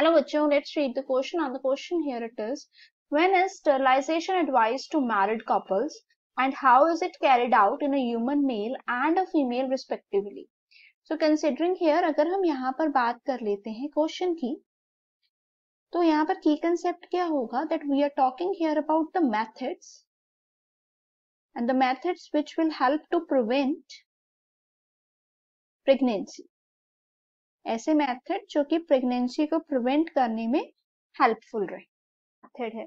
Hello बच्चों, let's read the question. On the question here it is, when is sterilization advised to married couples and how is it carried out in a human male and a female respectively? So considering here, अगर हम यहाँ पर बात कर लेते हैं question की, तो यहाँ पर की कंसेप्ट क्या होगा, that we are talking here about the methods and the methods which will help to prevent pregnancy. ऐसे मेथड जो कि प्रेगनेंसी को प्रिवेंट करने में हेल्पफुल रहे मेथड है,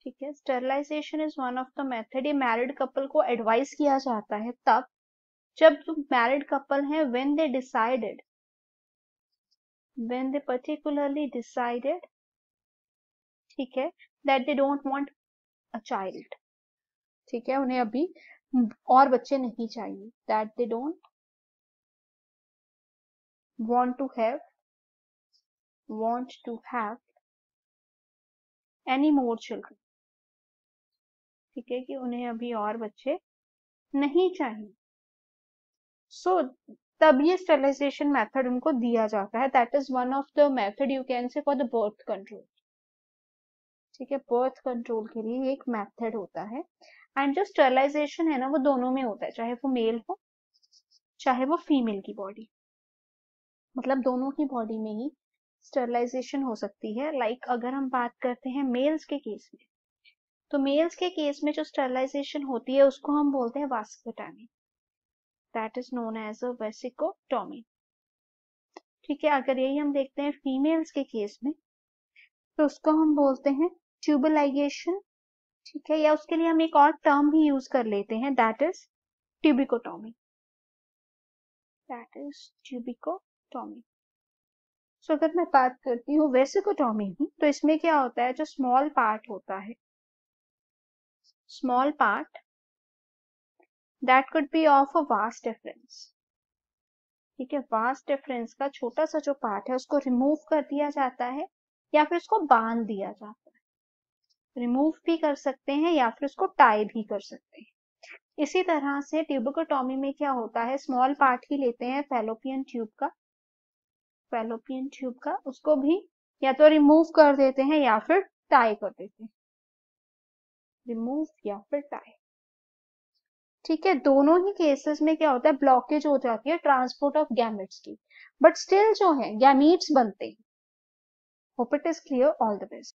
ठीक है। Sterilization is one of the method. ये मैरिड कपल को एडवाइस किया जाता है तब जब जो मैरिड कपल है व्हेन दे पर्टिकुलरली डिसाइडेड, ठीक है, that they don't want a child, ठीक है, उन्हें अभी और बच्चे नहीं चाहिए, that they don't want to have any more children, ठीक है, कि उन्हें अभी और बच्चे नहीं चाहिए। सो तब ये स्टेरिलाइजेशन मेथड उनको दिया जाता है। That is one of the method you can say for the birth control, ठीक है, बर्थ कंट्रोल के लिए एक मेथड होता है। एंड जो स्टेरिलाइजेशन है ना, वो दोनों में होता है, चाहे वो मेल हो चाहे वो फीमेल की बॉडी, मतलब दोनों की बॉडी में ही स्टेरिलाइजेशन हो सकती है। लाइक अगर हम बात करते हैं मेल्स के केस में, तो मेल्स के केस में जो स्टेरिलाइजेशन होती है उसको हम बोलते हैं vasculectomy, that is known as a vesicotomy, ठीक है। अगर यही हम देखते हैं फीमेल्स के केस में, तो उसको हम बोलते हैं ट्यूबल लाइगेशन, ठीक है, या उसके लिए हम एक और टर्म भी यूज कर लेते हैं, दैट इज ट्यूबिकोटॉमी, सो अगर मैं बात करती हूँ वेसिकोटॉमी की, तो इसमें क्या होता है, जो स्मॉल पार्ट होता है, small part that could be of a vast difference, ठीक है, वास्ट डिफरेंस का छोटा सा जो पार्ट है उसको रिमूव कर दिया जाता है या फिर उसको बांध दिया जाता है। रिमूव भी कर सकते हैं या फिर उसको टाई भी कर सकते हैं। इसी तरह से ट्यूबिकोटॉमी में क्या होता है, स्मॉल पार्ट ही लेते हैं फैलोपियन ट्यूब का, उसको भी या तो रिमूव कर देते हैं या फिर टाई कर देते हैं, रिमूव या फिर टाई, ठीक है। दोनों ही केसेस में क्या होता है, ब्लॉकेज हो जाती है ट्रांसपोर्ट ऑफ गैमेट्स की, बट स्टिल जो है गैमीट्स बनते हैं। Hope it is clear. All the best.